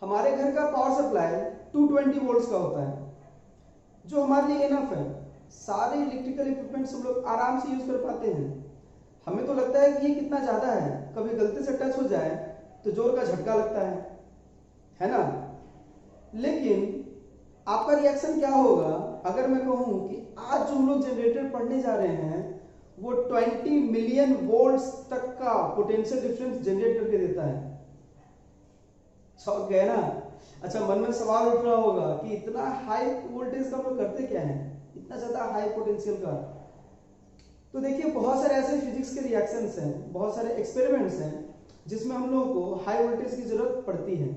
हमारे घर का पावर सप्लाई 220 वोल्ट्स का होता है, जो हमारे लिए इनफ है। सारे इलेक्ट्रिकल इक्विपमेंट्स हम लोग आराम से यूज कर पाते हैं। हमें तो लगता है कि ये कितना ज्यादा है, कभी गलती से टच हो जाए तो जोर का झटका लगता है ना। लेकिन आपका रिएक्शन क्या होगा अगर मैं कहूं कि आज जो हम लोग जनरेटर पढ़ने जा रहे हैं वो 20 मिलियन वोल्ट्स तक का पोटेंशियल डिफरेंस जनरेट करके देता है। चौंक गए ना। अच्छा, मन में सवाल उठ रहा होगा कि इतना हाई वोल्टेज का हम लोग करते क्या है, इतना ज्यादा हाई पोटेंशियल का। तो देखिए, बहुत सारे ऐसे फिजिक्स के रिएक्शंस हैं, बहुत सारे एक्सपेरिमेंट्स हैं जिसमें हम लोगों को हाई वोल्टेज की जरूरत पड़ती है।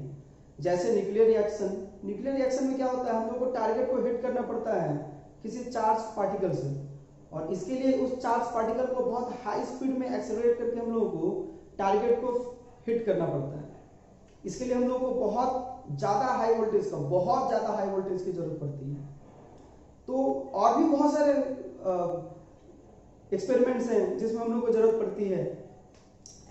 जैसे न्यूक्लियर रिएक्शन। न्यूक्लियर रिएक्शन में क्या होता है, हम लोग को टारगेट को हिट करना पड़ता है किसी चार्ज पार्टिकल से, और इसके लिए उस चार्ज पार्टिकल को बहुत हाई स्पीड में एक्सेलरेट करके हम लोगों को टारगेट को हिट करना पड़ता है। इसके लिए हम लोग को बहुत ज्यादा हाई वोल्टेज का, बहुत ज्यादा हाई वोल्टेज की जरूरत पड़ती है। तो और भी बहुत सारे एक्सपेरिमेंट्स हैं जिसमें हम लोग को जरूरत पड़ती है।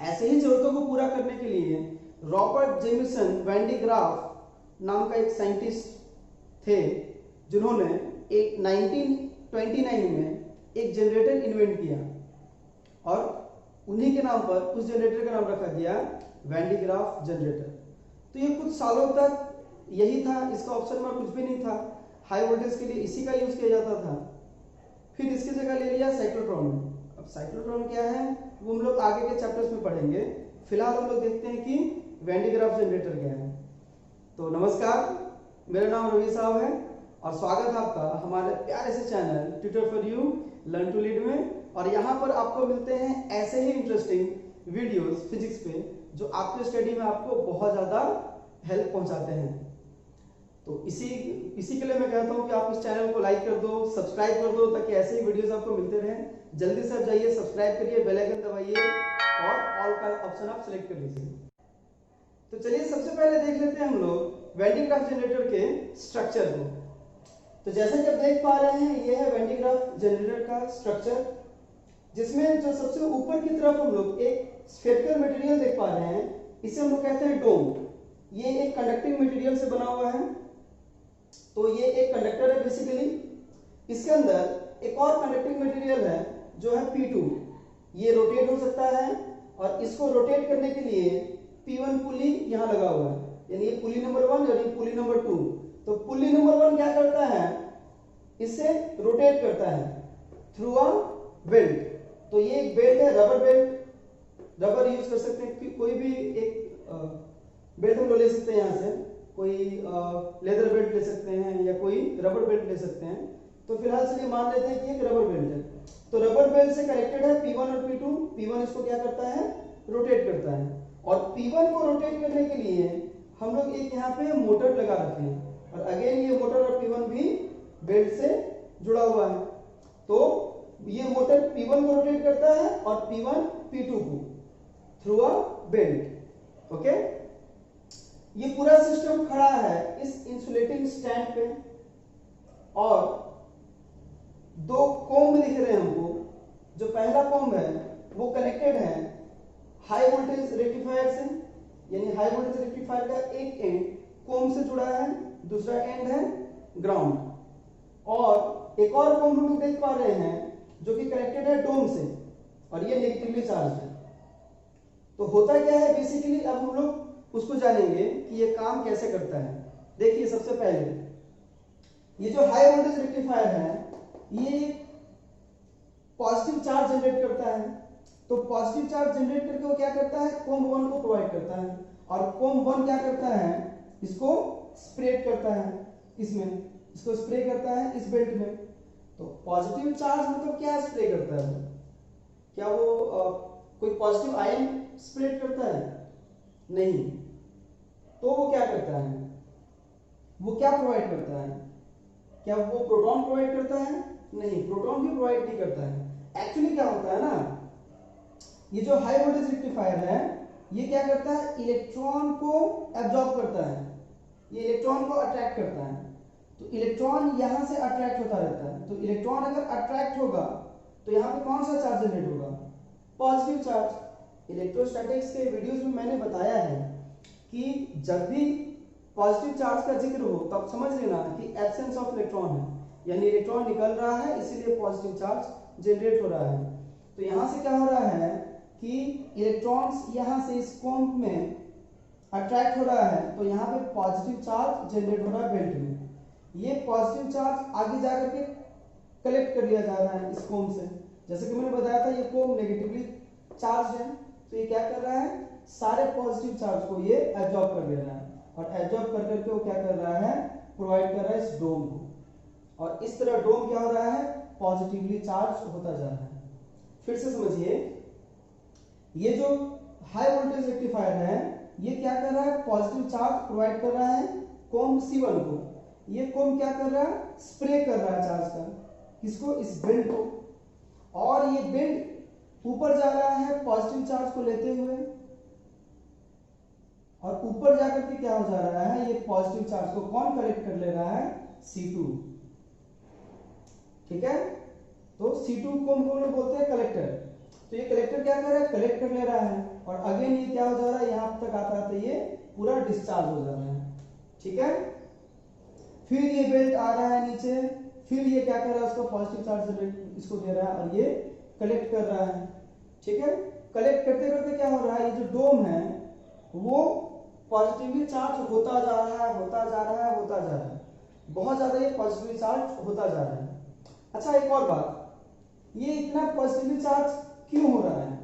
ऐसे ही जरूरतों को पूरा करने के लिए Robert Jemison Van de Graaff नाम का एक साइंटिस्ट थे, जिन्होंने एक 1929 में एक जनरेटर इन्वेंट किया, और उन्हीं के नाम पर उस जनरेटर का नाम रखा गया वैन डी ग्राफ जनरेटर। तो ये कुछ सालों तक यही था, इसका ऑप्शन में कुछ भी नहीं था। हाई वोल्टेज के लिए इसी का यूज किया जाता था। फिर इसकी जगह ले लिया साइक्लोट्रॉन ने। अब साइक्लोट्रॉन क्या है वो हम लोग आगे के चैप्टर्स में पढ़ेंगे। फिलहाल हम लोग देखते हैं कि वैन डी ग्राफ जनरेटर क्या है। तो नमस्कार, मेरा नाम रवि साहब है और स्वागत है आपका हमारे प्यारे से channel tutor for you learn to lead में। और यहाँ पर आपको मिलते हैं ऐसे ही इंटरेस्टिंग वीडियोस फिजिक्स पे जो आपके स्टडी में आपको बहुत ज़्यादा हेल्प पहुंचाते हैं। तो इसी के लिए मैं कहता हूँ कि आप इस चैनल को लाइक कर दो, सब्सक्राइब कर दो, ताकि ऐसे ही वीडियोस आपको मिलते रहें। जल्दी से आप जाइए, सब्सक्राइब करिए, बेल आइकन दबाइए और ऑल का ऑप्शन आप सिलेक्ट कर लीजिए। तो चलिए सबसे पहले देख लेते हैं हम लोग वैन डी ग्राफ जनरेटर के स्ट्रक्चर को। तो जैसा कि आप देख पा रहे हैं, ये है वैन डी ग्राफ जनरेटर का स्ट्रक्चर, जिसमें जो सबसे ऊपर की तरफ हम लोग एक स्फेरिकल मटेरियल देख पा रहे हैं। इसे हम लोग कहते हैं डोम। ये एक कंडक्टिंग मटेरियल से बना हुआ है, तो ये एक कंडक्टर है बेसिकली। इसके अंदर एक और कंडक्टिंग मटेरियल है जो है P2। ये रोटेट हो सकता है, और इसको रोटेट करने के लिए P1 पुली यहाँ लगा हुआ है, यानी ये पुली नंबर 1 और ये पुली नंबर 2। तो पुली नंबर 1 क्या करता है, इसे रोटेट करता है थ्रू अ बेल्ट। तो ये एक बेल्ट है, रबर बेल्ट। रबर यूज कर सकते हैं, कोई भी एक बेल्ट हम लोग ले सकते हैं यहाँ से, कोई लेदर बेल्ट ले सकते हैं या कोई रबर बेल्ट ले सकते हैं। तो फिलहाल चलिए मान लेते हैं कि एक रबर बेल्ट है। तो रबर बेल्ट से कनेक्टेड है P1 और P2। P1 इसको क्या करता है, रोटेट करता है, और P1 को रोटेट करने के लिए हम लोग एक यहाँ पे मोटर लगा रखे हैं, और अगेन ये मोटर और P1 भी बेल्ट से जुड़ा हुआ है। तो ये मोटर P1 को रोटेट करता है और P1 P2 को थ्रू अ बेल्ट। ओके, ये पूरा सिस्टम खड़ा है इस इंसुलेटिंग स्टैंड पे, और दो कोम्ब दिख रहे हैं हमको। जो पहला कोम्ब है वो कनेक्टेड है हाई वोल्टेज रेक्टिफायर से, यानी हाई वोल्टेज रेक्टिफायर का एक एंड कोम्ब से जुड़ा है, दूसरा एंड है ग्राउंड। और एक और कोम्ब हम लोग देख पा रहे हैं जो कि कनेक्टेड है डोम से, और ये नेगेटिवली चार्ज है। तो होता क्या है बेसिकली, अब हम लोग उसको जानेंगे कि ये काम कैसे करता है। देखिए, सबसे पहले ये जो हाई वोल्टेज रेक्टिफायर है ये पॉजिटिव चार्ज जनरेट करता है। तो पॉजिटिव चार्ज जनरेट करके वो क्या करता है, कोम्ब 1 को प्रोवाइड करता है, और कोम्ब 1 क्या करता है, इसको स्प्रेड करता है इसमें, इसको स्प्रे करता है इस बेल्ट में। तो पॉजिटिव चार्ज मतलब क्या स्प्रे करता है, क्या वो कोई पॉजिटिव आयन स्प्रेड करता है, नहीं। तो वो क्या करता है, वो क्या प्रोवाइड करता है, क्या वो प्रोटॉन प्रोवाइड करता है, नहीं, प्रोटॉन भी प्रोवाइड नहीं करता है। एक्चुअली क्या होता है ना, ये जो हाई वोल्टेज रेक्टिफायर है ये क्या करता है, इलेक्ट्रॉन को एब्जॉर्ब करता है, ये इलेक्ट्रॉन को अट्रैक्ट करता है। तो इलेक्ट्रॉन यहां से अट्रैक्ट होता रहता है। तो इलेक्ट्रॉन अगर अट्रैक्ट होगा तो यहाँ पे कौन सा चार्ज जनरेट होगा, पॉजिटिव चार्ज। इलेक्ट्रोस्टैटिक्स के वीडियोस में मैंने बताया है कि जब भी पॉजिटिव चार्ज का जिक्र हो तब समझ लेना कि एब्सेंस ऑफ इलेक्ट्रॉन है, यानी इलेक्ट्रॉन निकल रहा है इसीलिए पॉजिटिव चार्ज जनरेट हो रहा है। तो यहां से क्या हो रहा है कि इलेक्ट्रॉन्स यहां से इस कॉम्ब में अट्रैक्ट हो रहा है, तो यहाँ पे पॉजिटिव चार्ज जनरेट हो रहा है बेल्ट में। ये पॉजिटिव चार्ज आगे जाकर के कलेक्ट कर लिया जा रहा है इस कोम से। जैसे कि मैंने बताया था ये कोम नेगेटिवली चार्ज है, तो ये क्या कर रहा है, सारे पॉजिटिव चार्ज को ये एब्जॉर्ब कर ले रहा है और एब्जॉर्ब कर करके वो क्या कर रहा है, प्रोवाइड कर रहा है इस डोम को, और इस तरह डोम क्या हो रहा है, पॉजिटिवली चार्ज होता जा रहा है। फिर से समझिए, ये जो हाई वोल्टेज रेक्टिफायर है ये क्या कर रहा है, पॉजिटिव चार्ज प्रोवाइड कर रहा है कोम C1 को। ये कोम क्या कर रहा है, स्प्रे कर रहा है चार्ज का, किसको, इस बेल्ट को, और ये बेल्ट ऊपर जा रहा है पॉजिटिव चार्ज को लेते हुए, और ऊपर जाकर के क्या हो जा रहा है, ये पॉजिटिव चार्ज को कौन कलेक्ट कर ले रहा है, C2। ठीक है, तो C2 को हम लोग बोलते हैं कलेक्टर। तो ये कलेक्टर क्या कर रहा है, कलेक्ट कर ले रहा है, और अगेन ये क्या हो जा रहा है, यहां तक आता है तो ये पूरा डिस्चार्ज हो जा रहा है। ठीक है, फिर ये बेल्ट आ रहा है नीचे, फिर ये क्या कर रहा है, उसको पॉजिटिव चार्ज इसको दे रहा है और ये कलेक्ट कर रहा है। ठीक है, कलेक्ट करते करते क्या हो रहा है, ये जो डोम है वो पॉजिटिवली चार्ज होता जा रहा है, होता जा रहा है, होता जा रहा है, बहुत ज्यादा ये पॉजिटिवली चार्ज होता जा रहा है। अच्छा, एक और बात, ये इतना पॉजिटिवली चार्ज क्यों हो रहा है,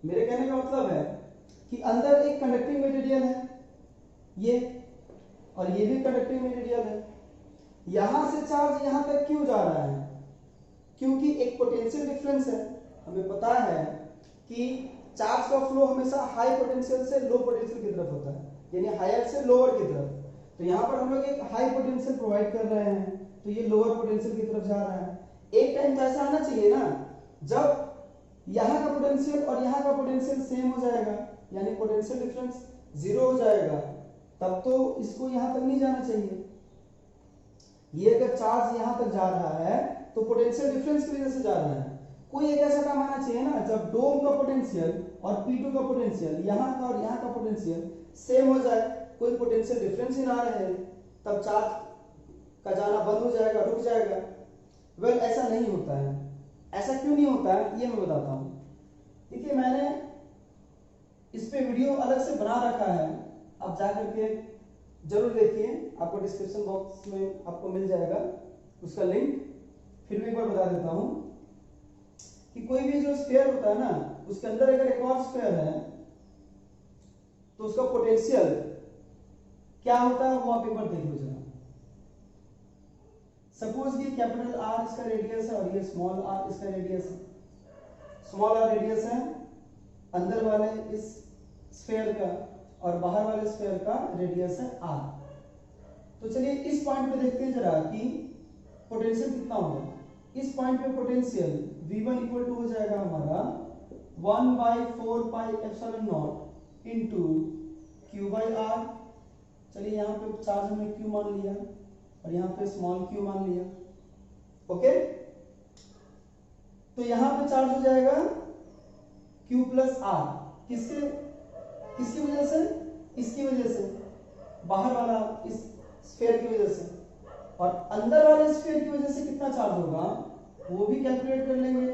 मेरे कहने का मतलब है कि अंदर एक कंडक्टिंग मटेरियल है ये, और ये भी कंडक्टिंग मटेरियल है, यहां से चार्ज यहां तक क्यों जा रहा है, क्योंकि एक पोटेंशियल डिफरेंस है। हमें पता है कि चार्ज का फ्लो हमेशा हाई पोटेंशियल से लो पोटेंशियल की तरफ होता है, यानी हायर से लोअर की तरफ। तो यहां पर हम लोग एक हाई पोटेंशियल प्रोवाइड कर रहे हैं, तो ये लोअर पोटेंशियल की तरफ जा रहा है। एक टाइम तो ऐसा आना चाहिए ना, जब यहां का पोटेंशियल और यहां का पोटेंशियल सेम हो जाएगा, यानी पोटेंशियल डिफरेंस जीरो हो जाएगा, तब तो इसको यहां तक नहीं जाना चाहिए। ये अगर चार्ज यहां तक जा रहा है तो पोटेंशियल डिफरेंस की वजह से जा रहा है। कोई एक ऐसा काम आना चाहिए ना, जब डोम का पोटेंशियल और P2 का पोटेंशियल, यहां का और यहां का पोटेंशियल सेम हो जाए, कोई पोटेंशियल डिफरेंस ही ना रहे, तब चार्ज का जाना बंद हो जाएगा, रुक जाएगा। वेल, ऐसा नहीं होता है। ऐसा क्यों नहीं होता है ये मैं बताता हूं। देखिए, मैंने इस पे वीडियो अलग से बना रखा है, आप जाकर के जरूर देखिए, आपको डिस्क्रिप्शन बॉक्स में आपको मिल जाएगा उसका लिंक। फिर भी एक बार बता देता हूं कि कोई भी जो स्फीयर होता है ना, उसके अंदर अगर एक और स्फीयर है तो उसका पोटेंशियल क्या होता है वो आप एक बार देख लो जरा। सपोज ये कैपिटल R इसका रेडियस है और ये स्मॉल r इसका रेडियस है। स्मॉल r रेडियस है अंदर वाले इस स्फीयर का, और बाहर वाले स्फीयर का रेडियस है r। तो चलिए इस पॉइंट पे देखते हैं जरा कि पोटेंशियल कितना होगा। इस पॉइंट पे पोटेंशियल V1 इक्वल टू हो जाएगा हमारा 1/4 pi epsilon not into Q by R। चलिए यहाँ पे चार्ज हमने Q मान लिया और यहाँ पे स्मॉल q मान लिया। ओके, तो यहाँ पे चार्ज हो जाएगा Q प्लस R, किसकी वजह से, इसकी वजह से, बाहर वाला इस स्फीयर की वजह से, और अंदर वाले स्फीयर की वजह से कितना चार्ज होगा वो भी कैलकुलेट कर लेंगे।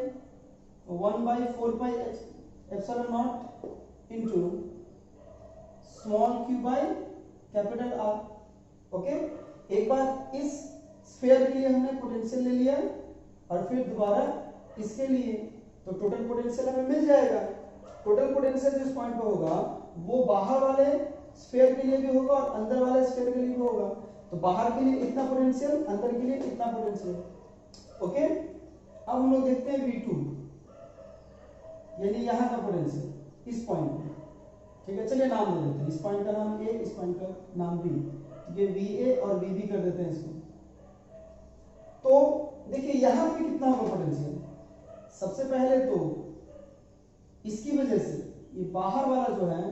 1/4 pi epsilon not into small q by capital R। Okay, एक बार इस स्फीयर के लिए हमने पोटेंशियल ले लिया और फिर दोबारा इसके लिए, तो टोटल पोटेंशियल हमें मिल जाएगा। टोटल पोटेंशियल जिस पॉइंट पे होगा वो बाहर वाले स्फीयर के लिए भी होगा और अंदर वाले स्फीयर के लिए भी होगा। तो बाहर के लिए इतना पोटेंशियल, अंदर के लिए इतना पोटेंशियल। ओके, अब हम लोग देखते हैं V2, यानी यहां का पोटेंशियल इस पॉइंट पे। ठीक है, चलिए नाम दे देते हैं, इस पॉइंट का नाम A, इस पॉइंट का नाम B। ये VA और VB कर देते हैं इसको। तो देखिए यहां पे कितना होगा पोटेंशियल, सबसे पहले तो इसकी वजह से, ये बाहर वाला जो है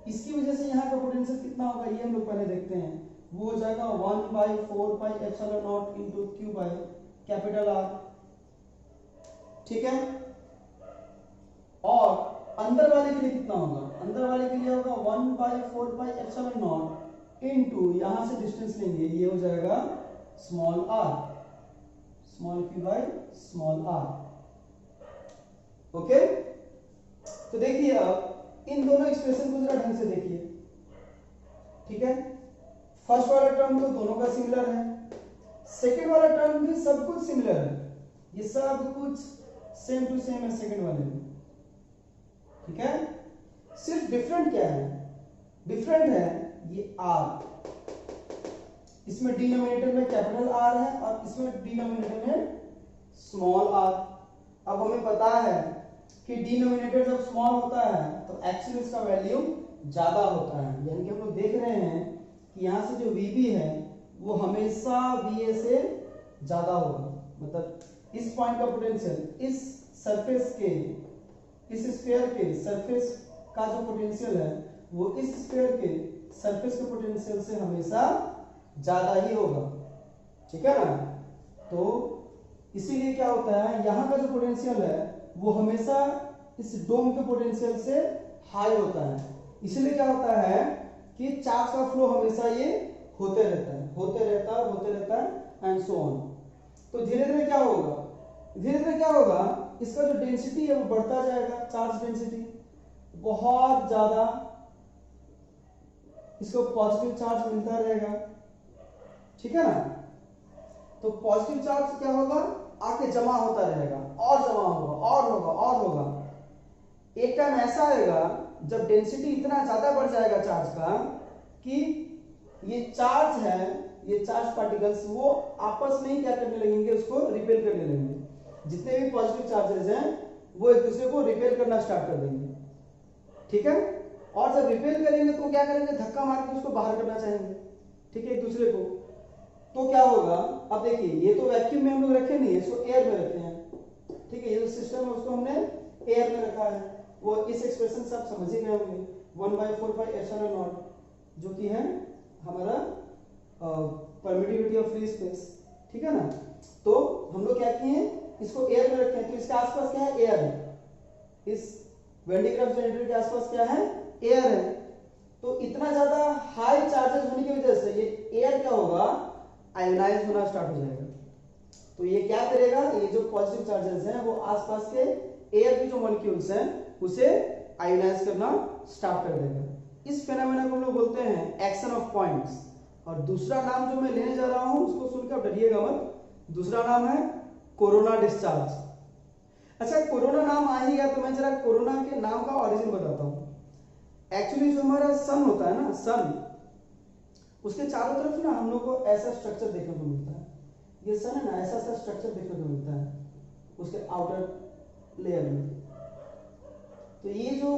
इसकी वजह से यहाँ का पोटेंशियल कितना होगा ये हम लोग पहले देखते हैं। वो हो जाएगा 1/4 pi epsilon not into Q by capital R। ठीक है, और अंदर वाले के लिए कितना होगा, अंदर वाले के लिए होगा 1/4 पाई एप्सिलॉन नॉट इनटू यहां से डिस्टेंस लेंगे, ये हो जाएगा small r, small q by small r। Okay, तो देखिए अब इन दोनों एक्सप्रेशन को जरा ढंग से देखिए, ठीक है। फर्स्ट वाला टर्म तो दोनों का सिमिलर है, सेकंड वाला टर्म भी सब कुछ सिमिलर है, ये सब कुछ सेम टू सेम है सेकंड वाले में, ठीक है। सिर्फ डिफरेंट क्या है, डिफरेंट है ये r, इसमें डिनोमिनेटर में कैपिटल R है और इसमें डिनोमिनेटर में स्मॉल r। अब हमें पता है कि डिनोमिनेटर जब स्मॉल होता है तो एक्चुअली इसका वैल्यू ज्यादा होता है, यानी कि हम लोग देख रहे हैं कि यहाँ से जो VB है वो हमेशा VA से ज्यादा होगा, मतलब इस पॉइंट का पोटेंशियल इस सरफेस के, इस स्फीयर के सरफेस का जो पोटेंशियल है वो इस स्फीयर के सरफेस के पोटेंशियल से हमेशा ज्यादा ही होगा, ठीक है ना। तो इसीलिए क्या होता है, यहाँ का जो पोटेंशियल है वो हमेशा इस डोम के पोटेंशियल से हाई होता है, इसलिए क्या होता है कि चार्ज का फ्लो हमेशा ये होते रहता है, होते रहता है एंड सो ऑन। तो धीरे धीरे क्या होगा, धीरे धीरे क्या होगा, इसका जो डेंसिटी है वो बढ़ता जाएगा, चार्ज डेंसिटी बहुत ज्यादा, इसको पॉजिटिव चार्ज मिलता रहेगा, ठीक है ना। तो पॉजिटिव चार्ज क्या होगा, आके जमा होता रहेगा और जमा होगा और होगा और होगा। एक टाइम ऐसा आएगा जब डेंसिटी इतना ज्यादा बढ़ जाएगा चार्ज का कि ये चार्ज है, ये चार्ज पार्टिकल्स वो आपस में ही क्या करने लगेंगे, उसको रिपेल करने लगेंगे। जितने भी पॉजिटिव चार्जेस हैं वो एक दूसरे को रिपेल करना स्टार्ट कर देंगे, ठीक है। और जब रिपेल करेंगे तो क्या करेंगे, धक्का मार के उसको बाहर करना चाहेंगे, ठीक है, एक दूसरे को। तो क्या होगा, अब देखिए ये तो वैक्यूम में हम लोग रखे नहीं है, इसको एयर में रखे हैं, ठीक है। ये जो सिस्टम है उसको हमने एयर में रखा है, वो इस एक्सप्रेशन से आप समझ ही गए होंगे, 1/4πε0 जो कि है हमारा परमिटिविटी ऑफ फ्री स्पेस, ठीक है ना। तो हम लोग क्या किए, इसको एयर में रखे हैं, तो इसके आसपास क्या है, एयर है, इस वैन डी ग्राफ जनरेटर के आसपास क्या है, एयर है। तो इतना ज्यादा हाई चार्जेस होने की वजह से ये एयर क्या होगा, आयोनाइज होना स्टार्ट हो जाएगा। तो ये क्या करेगा, ये जो पॉजिटिव चार्जेस हैं वो आसपास के एयर के जो मॉलिक्यूल्स हैं उसे आयोनाइज करना स्टार्ट कर देगा। इस फेनोमेना को हम लोग बोलते हैं एक्शन ऑफ पॉइंट्स। और दूसरा नाम जो मैं लेने जा रहा हूं उसको सुनकर डरिएगा मत, दूसरा नाम है कोरोना डिस्चार्ज। अच्छा, कोरोना नाम आ ही गया तो मैं जरा कोरोना के नाम का ऑरिजिन बताता हूं। एक्चुअली जो हमारा सन होता है ना, सन, उसके चारों तरफ ना हम लोग को ऐसा स्ट्रक्चर देखने को मिलता है, ये सन है ना, ऐसा सा स्ट्रक्चर देखने को मिलता है उसके आउटर लेयर में। तो ये जो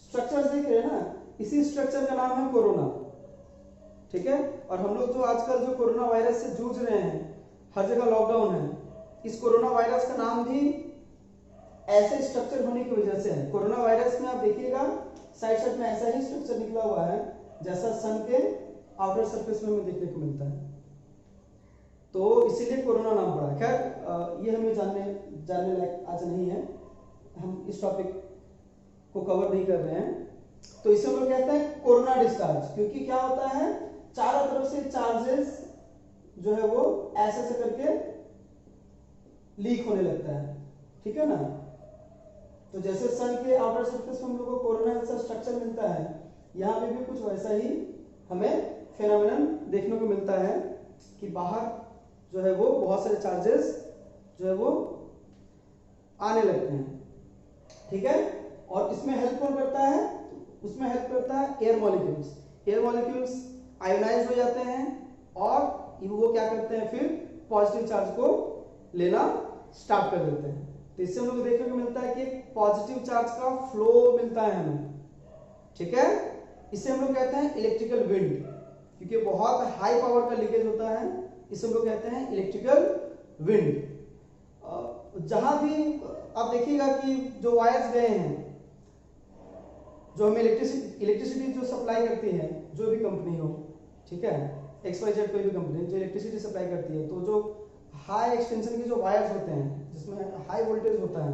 स्ट्रक्चर देख रहे हैं ना, इसी स्ट्रक्चर का नाम है कोरोना, ठीक है। और हम लोग जो आजकल जो कोरोना वायरस से जूझ रहे हैं, हर जगह लॉकडाउन है, इस कोरोना वायरस का नाम भी ऐसे स्ट्रक्चर होने की वजह से है। कोरोना वायरस में आप देखिएगा साइड साइड में ऐसा ही स्ट्रक्चर निकला हुआ है जैसा सन के आउटर सरफेस में हमें देखने को मिलता है, तो इसीलिए कोरोना नाम पड़ा। खैर ये हमें जानने लायक आज नहीं है, हम इस टॉपिक को कवर नहीं कर रहे हैं। तो इसे हम लोग कहते हैं कोरोना डिस्चार्ज, क्योंकि क्या होता है, चारों तरफ से चार्जेस जो है वो ऐसे ऐसे करके लीक होने लगता है, ठीक है ना। तो जैसे सन के आउटर सरफेस में हम लोग को कोरोना जैसा स्ट्रक्चर मिलता है, यहाँ पे भी कुछ वैसा ही हमें फेनोमेनन देखने को मिलता है कि बाहर जो है वो बहुत सारे चार्जेस जो है वो आने लगते हैं, ठीक है। और इसमें हेल्प कौन करता है, उसमें हेल्प करता है air molecules. Air molecules ionize हो जाते हैं और वो क्या करते हैं, फिर पॉजिटिव चार्ज को लेना स्टार्ट कर देते हैं। तो इससे हम लोग देखने को मिलता है कि पॉजिटिव चार्ज का फ्लो मिलता है हमें, ठीक है। इसे हम लोग कहते हैं इलेक्ट्रिकल विंड, क्योंकि बहुत हाई पावर का लीकेज होता है, इसे हम लोग कहते हैं इलेक्ट्रिकल विंड। जहां भी आप देखिएगा कि जो वायर्स गए हैं, जो हमें इलेक्ट्रिसिटी जो सप्लाई करती है, जो भी कंपनी हो, ठीक है, XYZ कोई भी कंपनी जो इलेक्ट्रिसिटी सप्लाई करती है, तो जो हाई एक्सटेंशन के जो वायर्स होते हैं जिसमें हाई वोल्टेज होता है,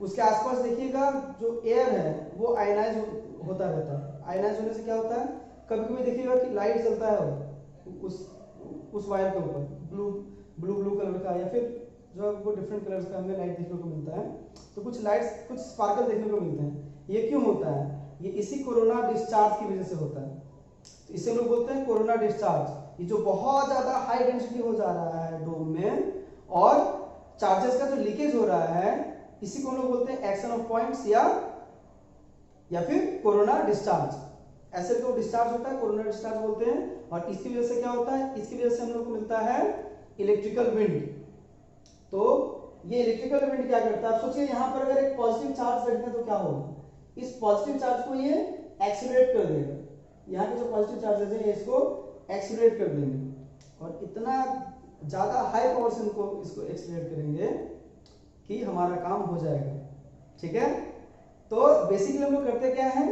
उसके आसपास देखिएगा जो एयर है वो आयनाइज होता रहता है। आयनाइज होने से क्या होता है, कभी कभी देखिएगा कि लाइट जलता है उस वायर के ऊपर, ब्लू ब्लू ब्लू कलर का, या फिर जो है वो डिफरेंट कलर्स का हमें लाइट देखने को मिलता है। तो कुछ लाइट्स, कुछ स्पार्कल देखने को मिलते हैं। ये क्यों होता है? ये इसी कोरोना डिस्चार्ज की वजह से होता है। तो इसे हम लोग बोलते हैं कोरोना डिस्चार्ज। ये जो बहुत ज्यादा हाई डेंसिटी हो जा रहा है डोम में, और चार्जेस का जो लीकेज हो रहा है, इसी को हम लोग बोलते हैं एक्शन ऑफ पॉइंट्स या फिर कोरोना डिस्चार्ज। ऐसे तो डिस्चार्ज होता है, कोरोना डिस्चार्ज बोलते हैं। और इसकी वजह से क्या होता है? इसकी वजह से हम लोग को मिलता है इलेक्ट्रिकल विंड। तो ये इलेक्ट्रिकल विंड क्या करता है? आप सोचिए यहाँ पर अगर एक पॉजिटिव चार्ज रखते हैं तो क्या होगा? इस पॉजिटिव चार्ज को ये एक्सीलरेट कर देगा। यहाँ के जो पॉजिटिव चार्जेस हैं इसको एक्सीलरेट कर देंगे, और इतना ज्यादा हाई पावर से इसको एक्सीलरेट करेंगे कि हमारा काम हो जाएगा। ठीक है, तो बेसिकली हम लोग करते क्या है,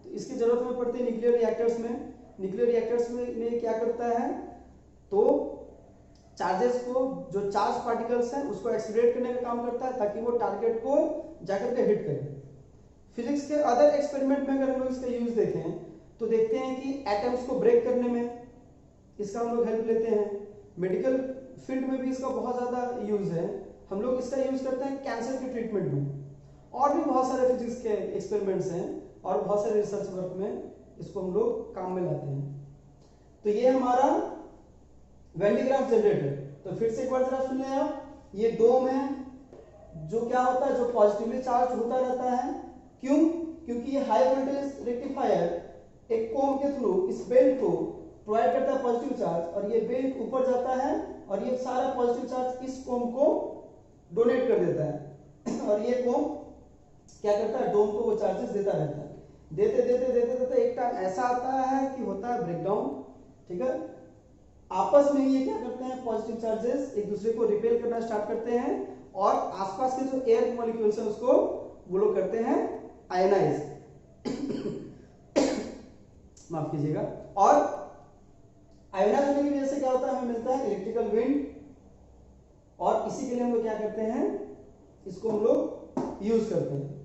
तो इसकी जरूरत हमें पड़ती है न्यूक्लियर रिएक्टर्स में। न्यूक्लियर रिएक्टर्स में क्या करता है, तो चार्जेस को, जो चार्ज पार्टिकल्स हैं उसको एक्सीलरेट करने का काम करता है, ताकि वो टारगेट को जाकर के हिट करे। फिजिक्स के अदर एक्सपेरिमेंट में अगर हम लोग इसका यूज देखें तो देखते हैं कि एटम्स को ब्रेक करने में इसका हम लोग हेल्प लेते हैं। मेडिकल फील्ड में भी इसका बहुत ज्यादा यूज है। हम लोग इसका यूज करते हैं कैंसर के ट्रीटमेंट में, और भी बहुत सारे फिजिक्स के एक्सपेरिमेंट्स हैं, और बहुत सारे रिसर्च वर्क में इसको हम लोग काम में लाते हैं। तो ये हमारा वैन डी ग्राफ जनरेटर। तो फिर से एक बार जरा सुन लें आप, ये डोम है जो क्या होता है, जो पॉजिटिवली चार्ज होता रहता है। क्यों? क्योंकि ये हाई वोल्टेज रेक्टिफायर एक कोम के थ्रू इस बेल्ट को प्रोवाइड करता है पॉजिटिव चार्ज, और ये बेल्ट ऊपर जाता है, और ये सारा पॉजिटिव चार्ज इस कोम को डोनेट कर देता है, और ये कोम क्या करता है, डोम को वो चार्जेस देता रहता है। देते देते देते देते एक टाइम ऐसा आता है कि होता है ब्रेकडाउन। ठीक है, आपस में ये क्या करते हैं, पॉजिटिव चार्जेस एक दूसरे को रिपेल करना स्टार्ट करते हैं, और आसपास के जो एयर मॉलिक्यूल्स हैं उसको वो लोग करते हैं आयनाइज माफ कीजिएगा। और आयनाइज होने की वजह से क्या होता है, हमें मिलता है इलेक्ट्रिकल विंड, और इसी के लिए हम लोग क्या करते हैं, इसको हम लोग यूज करते हैं।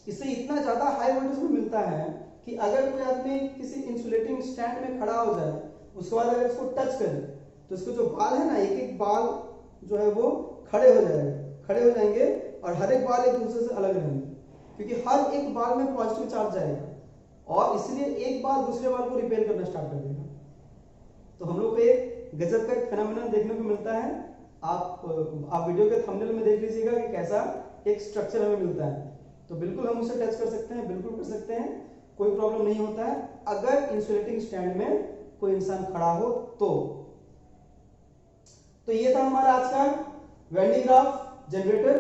इससे इतना ज्यादा हाई वोल्टेज में मिलता है कि अगर कोई आदमी किसी इंसुलेटिंग स्टैंड में खड़ा हो जाए, उसके बाद अगर इसको टच करे तो इसके जो बाल है ना, एक एक बाल जो है वो खड़े हो जाएंगे, और हर एक बाल एक दूसरे से अलग रहेंगे, क्योंकि हर एक बाल में पॉजिटिव चार्ज जाएगा, और इसलिए एक बाल दूसरे बाल को रिपेल करना स्टार्ट कर देगा। तो हम लोग को एक गजब का एक फेनोमेनन देखने को मिलता है। आप वीडियो के थंबनेल में देख लीजिएगा कि कैसा एक स्ट्रक्चर हमें मिलता है। तो बिल्कुल हम उसे टच कर सकते हैं, बिल्कुल कर सकते हैं, कोई प्रॉब्लम नहीं होता है, अगर इंसुलेटिंग स्टैंड में कोई इंसान खड़ा हो तो ये था हमारा आज का वैन डी ग्राफ जनरेटर।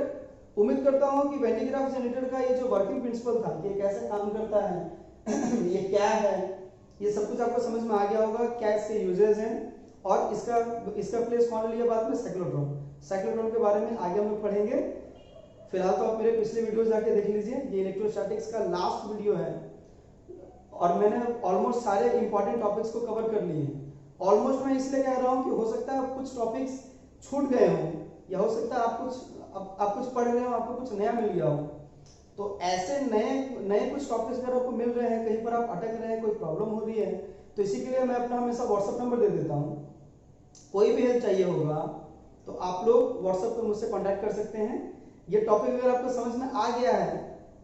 उम्मीद करता हूं कि वैन डी ग्राफ जनरेटर का ये जो वर्किंग प्रिंसिपल था, ये कैसे काम करता है ये क्या है, ये सब कुछ आपको समझ में आ गया होगा, क्या इसके यूजेस हैं, और इसका प्लेस कौन लिया बाद में, साइक्लोट्रॉन के बारे में आगे हम लोग पढ़ेंगे। फिलहाल तो आप मेरे पिछले वीडियो जाके देख लीजिए, ये इलेक्ट्रोस्टैटिक्स का लास्ट वीडियो है, और मैंने ऑलमोस्ट सारे इंपॉर्टेंट टॉपिक्स को कवर कर लिए हैं। ऑलमोस्ट मैं इसलिए कह रहा हूं कि हो सकता है कुछ टॉपिक्स छूट गए हों, या हो सकता है आप कुछ पढ़ रहे हो, आपको कुछ नया मिल गया हो। तो ऐसे नए कुछ टॉपिक्स अगर आपको मिल रहे हैं, कहीं पर आप अटक रहे हैं, कोई प्रॉब्लम हो रही है, तो इसी के लिए मैं अपना हमेशा व्हाट्सएप नंबर दे देता हूँ। कोई भी हेल्प चाहिए होगा तो आप लोग व्हाट्सएप पर मुझसे कॉन्टैक्ट कर सकते हैं। ये टॉपिक अगर आपको समझ में आ गया है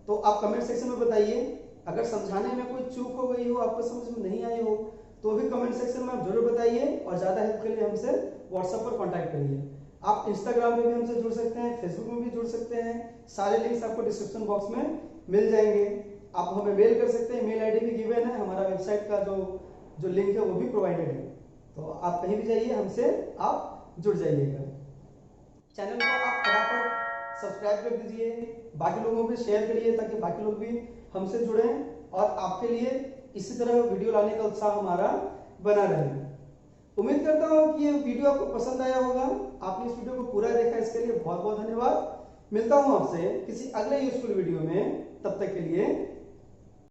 तो आप कमेंट सेक्शन में बताइए। अगर समझाने में कोई चूक हो गई हो, आपको समझ में नहीं आई हो, तो भी कमेंट सेक्शन में आप जरूर बताइए, और ज़्यादा हेल्प के लिए हमसे व्हाट्सएप पर कॉन्टैक्ट करिए। आप इंस्टाग्राम में भी हमसे जुड़ सकते हैं, फेसबुक में भी जुड़ सकते हैं, सारे लिंक्स आपको डिस्क्रिप्शन बॉक्स में मिल जाएंगे। आप हमें मेल कर सकते हैं, मेल आईडी भी गिवन है, हमारा वेबसाइट का जो लिंक है वो भी प्रोवाइडेड है। तो आप कहीं भी जाइए, हमसे आप जुड़ जाइएगा। चैनल को आप फटाफट सब्सक्राइब कर दीजिए, बाकी लोगों को भी शेयर करिए, ताकि बाकी लोग भी हमसे जुड़ें, और आपके लिए इसी तरह वीडियो लाने का उत्साह हमारा बना रहे। उम्मीद करता हूँ कि ये वीडियो आपको पसंद आया होगा। आपने इस वीडियो को पूरा देखा, इसके लिए बहुत बहुत धन्यवाद। मिलता हूँ आपसे किसी अगले यूजफुल वीडियो में, तब तक के लिए